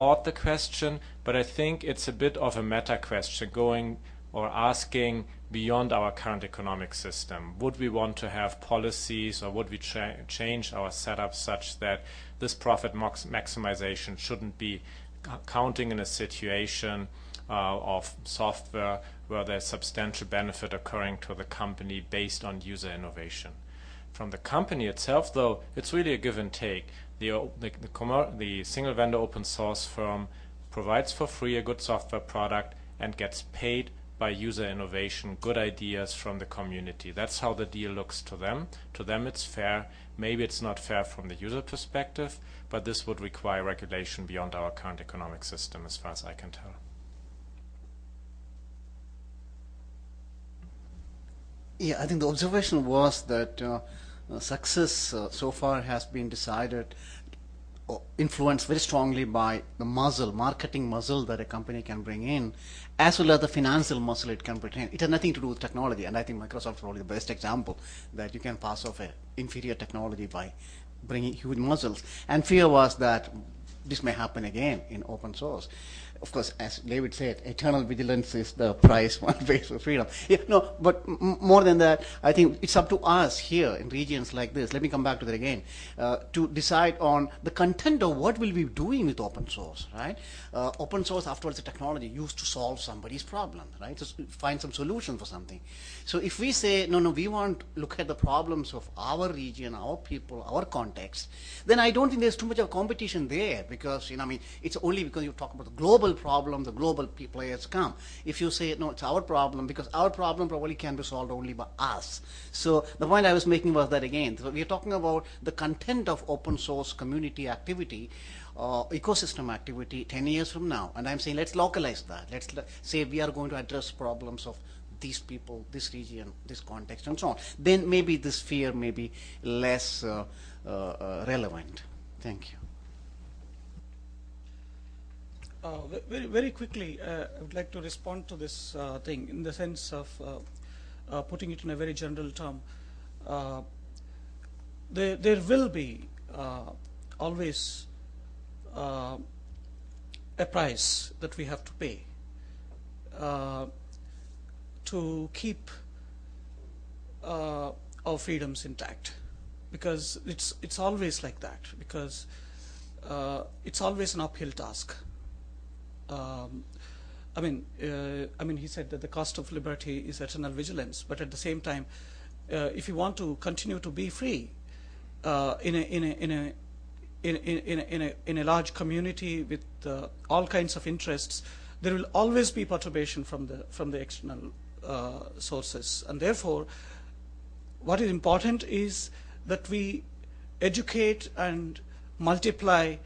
thought the question, but I think it's a bit of a meta question going or asking beyond our current economic system. Would we want to have policies, or would we change our setup such that this profit maximization shouldn't be counting in a situation of software where there's substantial benefit occurring to the company based on user innovation? From the company itself, though, it's really a give and take. The single vendor open source firm provides for free a good software product and gets paid by user innovation, good ideas from the community. That's how the deal looks to them. To them it's fair. Maybe it's not fair from the user perspective, but this would require regulation beyond our current economic system as far as I can tell. Yeah, I think the observation was that success so far has been decided, influenced very strongly by the marketing muscle that a company can bring in, as well as the financial muscle it can retain. It has nothing to do with technology, and I think Microsoft is probably the best example that you can pass off an inferior technology by bringing huge muscles. And fear was that this may happen again in open source. Of course, as David said, eternal vigilance is the price one pays for freedom. Yeah, no, but more than that, I think it's up to us here in regions like this, let me come back to that again, to decide on the content of what we'll be doing with open source, right? Open source, after all, is a technology used to solve somebody's problem, right? To find some solution for something. So if we say, no, we want to look at the problems of our region, our people, our context, then I don't think there's too much of competition there, because, it's only because you talk about the global problem, the global players come. If you say, no, it's our problem, because our problem probably can be solved only by us. So the point I was making was that, again, so we are talking about the content of open source community activity, ecosystem activity 10 years from now. And I'm saying, let's localize that. Let's say we are going to address problems of these people, this region, this context, and so on. Then maybe this fear may be less relevant. Thank you. Very, very quickly, I would like to respond to this thing in the sense of putting it in a very general term. There will be always a price that we have to pay to keep our freedoms intact, because it's always like that, because it's always an uphill task. He said that the cost of liberty is eternal vigilance, but at the same time, if you want to continue to be free in a large community with all kinds of interests, there will always be perturbation from the external sources, and therefore, what is important is that we educate and multiply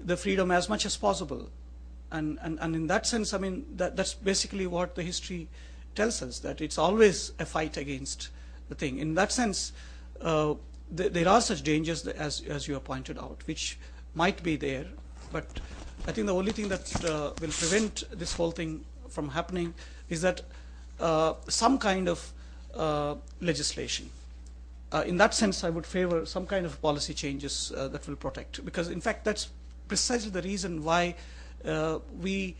the freedom as much as possible. And in that sense, that's basically what the history tells us, that it's always a fight against the thing. In that sense, there are such dangers as you have pointed out, which might be there, but I think the only thing that will prevent this whole thing from happening is that some kind of legislation. In that sense, I would favor some kind of policy changes that will protect, because in fact that's precisely the reason why we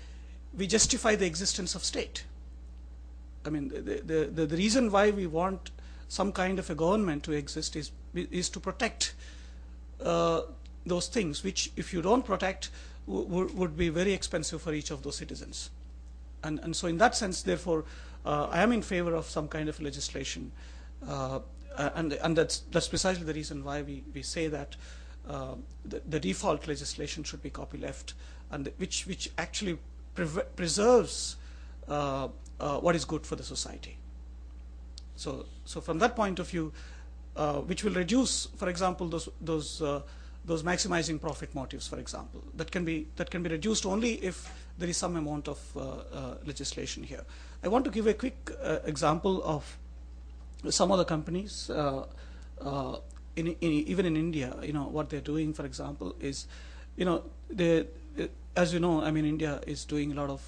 justify the existence of state. The reason why we want some kind of a government to exist is to protect those things, which if you don't protect would be very expensive for each of those citizens. And so in that sense, therefore, I am in favor of some kind of legislation, and that's precisely the reason why we say that the default legislation should be copyleft, and which actually preserves what is good for the society. So from that point of view, which will reduce, for example, those maximizing profit motives, for example, that can be reduced only if there is some amount of legislation here. I want to give a quick example of some other companies, even in India. What they're doing, for example, is, as you know, India is doing a lot of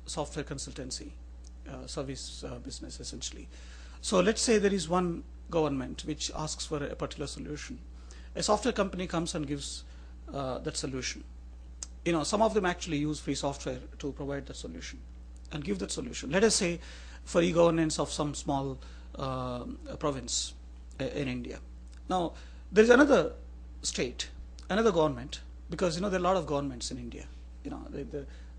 software consultancy, service business essentially. So let's say there is one government which asks for a particular solution. A software company comes and gives that solution. some of them actually use free software to provide that solution and give that solution. Let us say for e-governance of some small province in India. Now, there is another state, another government, because there are a lot of governments in India.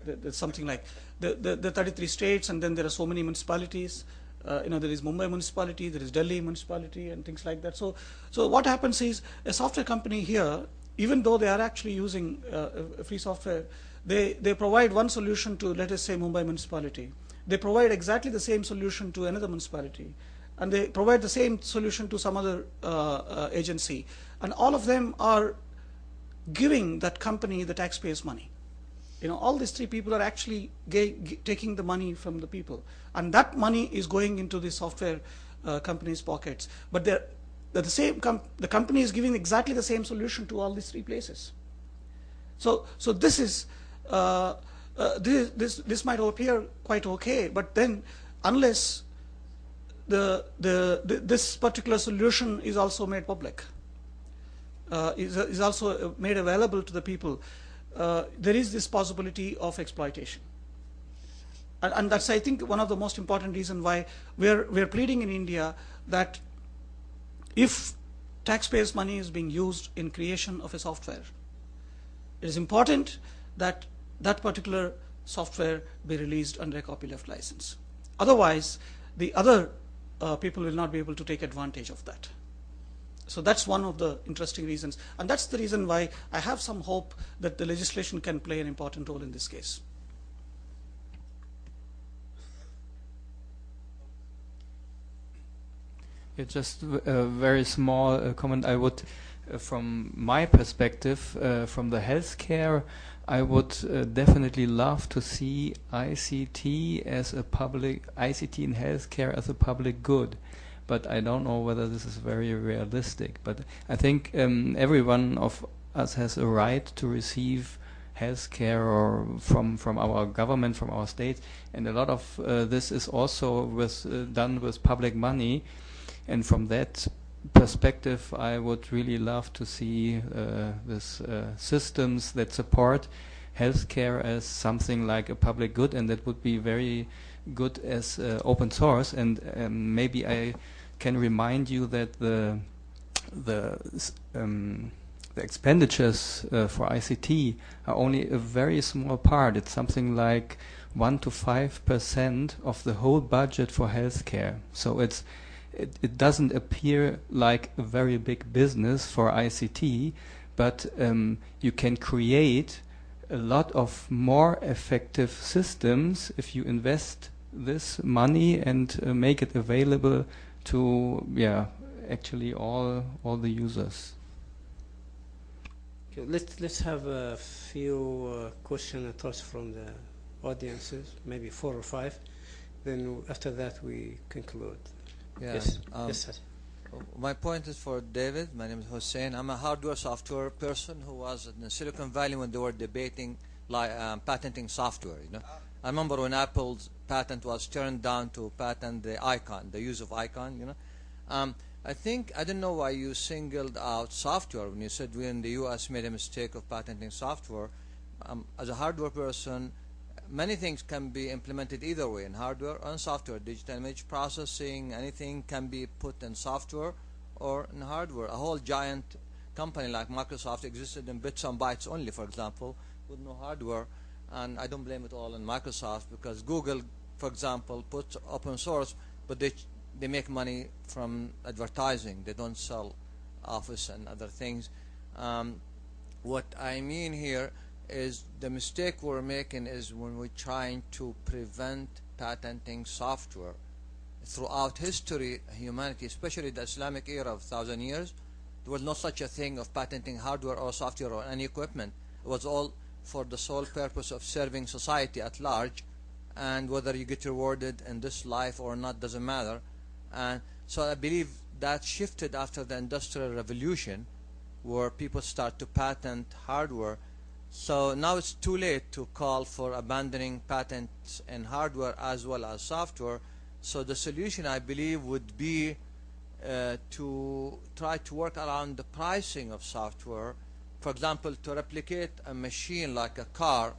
There's something like the 33 states, and then there are so many municipalities. There is Mumbai municipality, there is Delhi municipality, and things like that. So what happens is a software company here, even though they are actually using free software, they provide one solution to, let us say, Mumbai municipality. They provide exactly the same solution to another municipality, and they provide the same solution to some other agency, and all of them are giving that company the taxpayers' money. All these three people are actually taking the money from the people, and that money is going into the software company's pockets. But the company is giving exactly the same solution to all these three places. So this is this might appear quite okay, but then unless this particular solution is also made public, is also made available to the people, there is this possibility of exploitation. And that's, I think, one of the most important reasons why we're pleading in India that if taxpayers' money is being used in creation of a software, it is important that that particular software be released under a copyleft license. Otherwise, the other people will not be able to take advantage of that. So that's one of the interesting reasons, and that's the reason why I have some hope that the legislation can play an important role in this case. Yeah, just a very small comment. I would, from my perspective, from the healthcare, I would definitely love to see ICT in healthcare as a public good. But I don't know whether this is very realistic. But I think every one of us has a right to receive healthcare or from our government, from our state, and a lot of this is also done with public money. And from that perspective, I would really love to see this systems that support healthcare as something like a public good, and that would be very good as open source. And maybe I can remind you that the expenditures for ICT are only a very small part. It's something like 1 to 5% of the whole budget for healthcare. So it doesn't appear like a very big business for ICT, but you can create a lot of more effective systems if you invest this money and make it available to actually all the users. Okay, let's have a few questions and thoughts from the audiences, maybe 4 or 5. Then after that we conclude. Yeah. Yes. Yes. My point is for David. My name is Hussein. I'm a hardware software person who was in Silicon Valley when they were debating patenting software. I remember when Apple's patent was turned down to patent the icon, the use of icon. I don't know why you singled out software when you said we in the U.S. made a mistake of patenting software. As a hardware person, many things can be implemented either way, in hardware or in software. Digital image processing, anything can be put in software or in hardware. A whole giant company like Microsoft existed in bits and bytes only, for example, with no hardware. And I don't blame it all on Microsoft, because Google, for example, puts open source, but they make money from advertising. They don't sell Office and other things. What I mean here is the mistake we're making is when we're trying to prevent patenting software. Throughout history, humanity, especially the Islamic era of 1,000 years, there was no such a thing of patenting hardware or software or any equipment. It was all for the sole purpose of serving society at large, and whether you get rewarded in this life or not doesn't matter. And so I believe that shifted after the Industrial Revolution, where people start to patent hardware. So now it's too late to call for abandoning patents in hardware as well as software. So the solution, I believe, would be to try to work around the pricing of software for example, to replicate a machine like a car